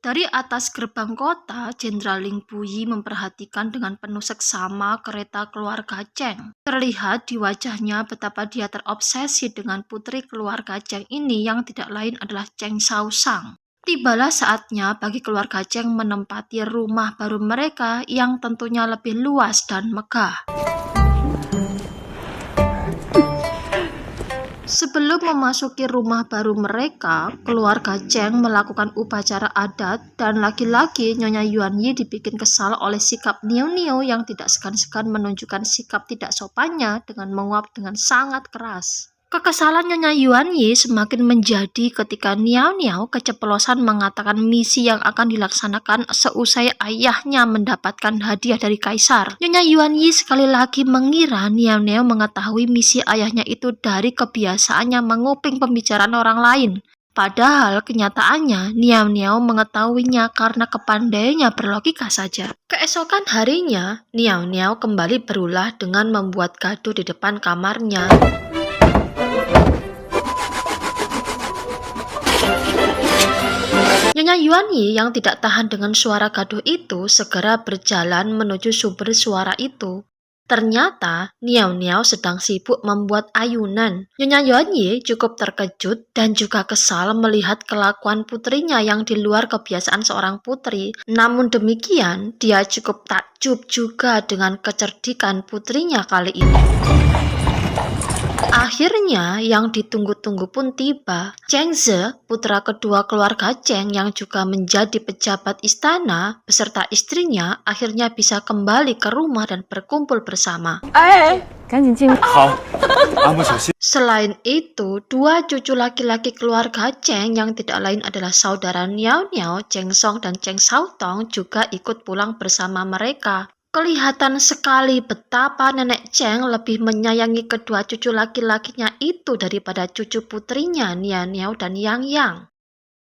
Dari atas gerbang kota, Jenderal Ling Puyi memperhatikan dengan penuh seksama kereta keluarga Cheng. Terlihat di wajahnya betapa dia terobsesi dengan putri keluarga Cheng ini yang tidak lain adalah Cheng Shaoshang. Tibalah saatnya bagi keluarga Cheng menempati rumah baru mereka yang tentunya lebih luas dan megah. Sebelum memasuki rumah baru mereka, keluarga Cheng melakukan upacara adat dan laki-laki Nyonya Yuan Yi dibikin kesal oleh sikap Niu Niu yang tidak segan-segan menunjukkan sikap tidak sopannya dengan menguap dengan sangat keras. Kekesalan Nyonya Yuan Yi semakin menjadi ketika Niao Niao keceplosan mengatakan misi yang akan dilaksanakan seusai ayahnya mendapatkan hadiah dari kaisar. Nyonya Yuan Yi sekali lagi mengira Niao Niao mengetahui misi ayahnya itu dari kebiasaannya menguping pembicaraan orang lain. Padahal kenyataannya Niao Niao mengetahuinya karena kepandainya berlogika saja. Keesokan harinya, Niao Niao kembali berulah dengan membuat gaduh di depan kamarnya. Nyonya Yuan Yi yang tidak tahan dengan suara gaduh itu segera berjalan menuju sumber suara itu. Ternyata Niao Niao sedang sibuk membuat ayunan. Nyonya Yuan Yi cukup terkejut dan juga kesal melihat kelakuan putrinya yang di luar kebiasaan seorang putri. Namun demikian, dia cukup takjub juga dengan kecerdikan putrinya kali ini. Akhirnya, yang ditunggu-tunggu pun tiba. Cheng Ze, putra kedua keluarga Cheng yang juga menjadi pejabat istana, beserta istrinya, akhirnya bisa kembali ke rumah dan berkumpul bersama. Selain itu, dua cucu laki-laki keluarga Cheng yang tidak lain adalah saudara Niao Niao, Cheng Song dan Cheng Shaotong juga ikut pulang bersama mereka. Kelihatan sekali betapa nenek Cheng lebih menyayangi kedua cucu laki-lakinya itu daripada cucu putrinya Niao Niao dan Yang Yang.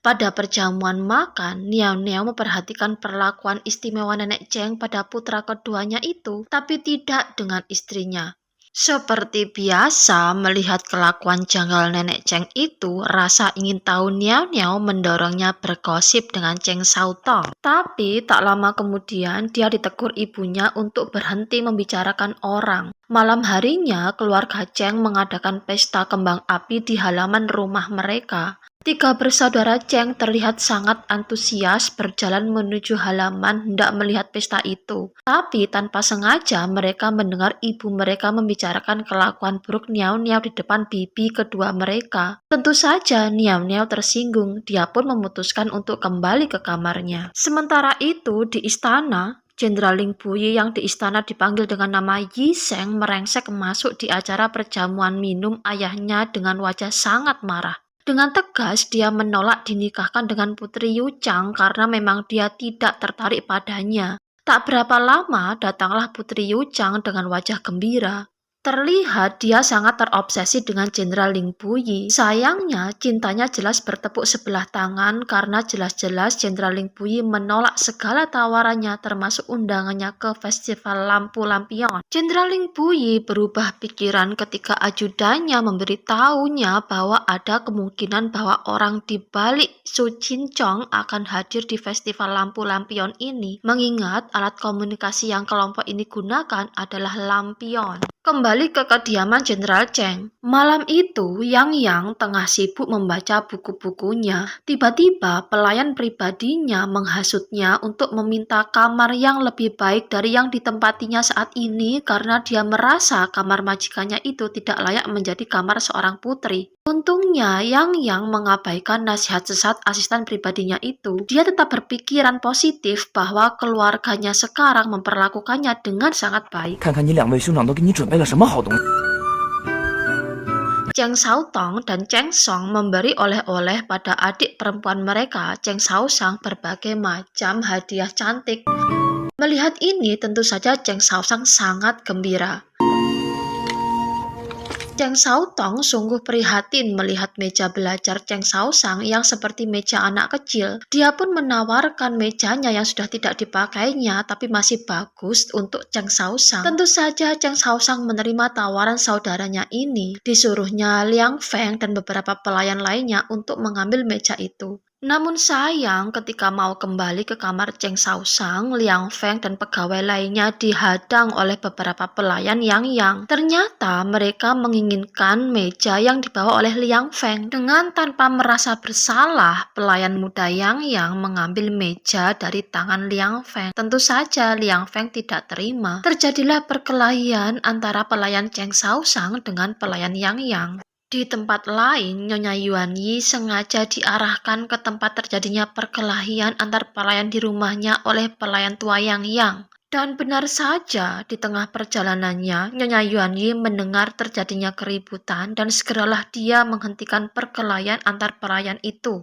Pada perjamuan makan, Niao Niao memperhatikan perlakuan istimewa nenek Cheng pada putra keduanya itu, tapi tidak dengan istrinya. Seperti biasa, melihat kelakuan janggal nenek Cheng itu, rasa ingin tahu Niao Niao mendorongnya bergosip dengan Cheng Shaotong. Tapi tak lama kemudian dia ditegur ibunya untuk berhenti membicarakan orang. Malam harinya, keluarga Cheng mengadakan pesta kembang api di halaman rumah mereka. Tiga bersaudara Cheng terlihat sangat antusias berjalan menuju halaman hendak melihat pesta itu. Tapi tanpa sengaja mereka mendengar ibu mereka membicarakan kelakuan buruk Niao Niao di depan bibi kedua mereka. Tentu saja Niao Niao tersinggung, dia pun memutuskan untuk kembali ke kamarnya. Sementara itu di istana, Jenderal Ling Puyi yang di istana dipanggil dengan nama Yi Sheng merengsek masuk di acara perjamuan minum ayahnya dengan wajah sangat marah. Dengan tegas, dia menolak dinikahkan dengan Putri Yu Chang karena memang dia tidak tertarik padanya. Tak berapa lama, datanglah Putri Yu Chang dengan wajah gembira. Terlihat dia sangat terobsesi dengan Jenderal Ling Puyi. Sayangnya, cintanya jelas bertepuk sebelah tangan karena jelas-jelas Jenderal Ling Puyi menolak segala tawarannya termasuk undangannya ke Festival Lampu Lampion. Jenderal Ling Puyi berubah pikiran ketika ajudannya memberitahunya bahwa ada kemungkinan bahwa orang di balik Su Chincong akan hadir di Festival Lampu Lampion ini, mengingat alat komunikasi yang kelompok ini gunakan adalah lampion. Kembali ke kediaman Jenderal Cheng. Malam itu, Yang Yang tengah sibuk membaca buku-bukunya. Tiba-tiba, pelayan pribadinya menghasutnya untuk meminta kamar yang lebih baik dari yang ditempatinya saat ini karena dia merasa kamar majikannya itu tidak layak menjadi kamar seorang putri. Untungnya, Yang Yang mengabaikan nasihat sesat asisten pribadinya itu. Dia tetap berpikiran positif bahwa keluarganya sekarang memperlakukannya dengan sangat baik. Cheng Shaotong dan Cheng Song memberi oleh-oleh pada adik perempuan mereka, Cheng Shaoshang, berbagai macam hadiah cantik. Melihat ini, tentu saja Cheng Shaoshang sangat gembira. Cheng Shaotong sungguh prihatin melihat meja belajar Cheng Shaoshang yang seperti meja anak kecil. Dia pun menawarkan mejanya yang sudah tidak dipakainya tapi masih bagus untuk Cheng Shaoshang. Tentu saja Cheng Shaoshang menerima tawaran saudaranya ini. Disuruhnya Liang Feng dan beberapa pelayan lainnya untuk mengambil meja itu. Namun sayang, ketika mau kembali ke kamar Cheng Shaoshang, Liang Feng dan pegawai lainnya dihadang oleh beberapa pelayan Yang. Ternyata mereka menginginkan meja yang dibawa oleh Liang Feng. Dengan tanpa merasa bersalah, pelayan muda Yang mengambil meja dari tangan Liang Feng. Tentu saja Liang Feng tidak terima. Terjadilah perkelahian antara pelayan Cheng Shaoshang dengan pelayan Yang. Di tempat lain, Nyonya Yuan Yi sengaja diarahkan ke tempat terjadinya perkelahian antar pelayan di rumahnya oleh pelayan tua Yang. Dan benar saja, di tengah perjalanannya, Nyonya Yuan Yi mendengar terjadinya keributan dan segeralah dia menghentikan perkelahian antar pelayan itu.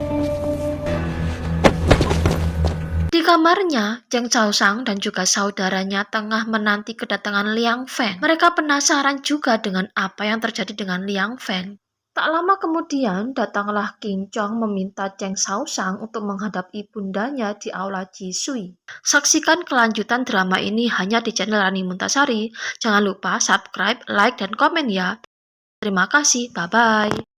Di kamarnya, Cheng Shaoshang dan juga saudaranya tengah menanti kedatangan Liang Feng. Mereka penasaran juga dengan apa yang terjadi dengan Liang Feng. Tak lama kemudian, datanglah King Chong meminta Cheng Shaoshang untuk menghadap ibundanya di aula Jisui. Saksikan kelanjutan drama ini hanya di channel Rani Muntasari. Jangan lupa subscribe, like, dan komen ya. Terima kasih, bye-bye.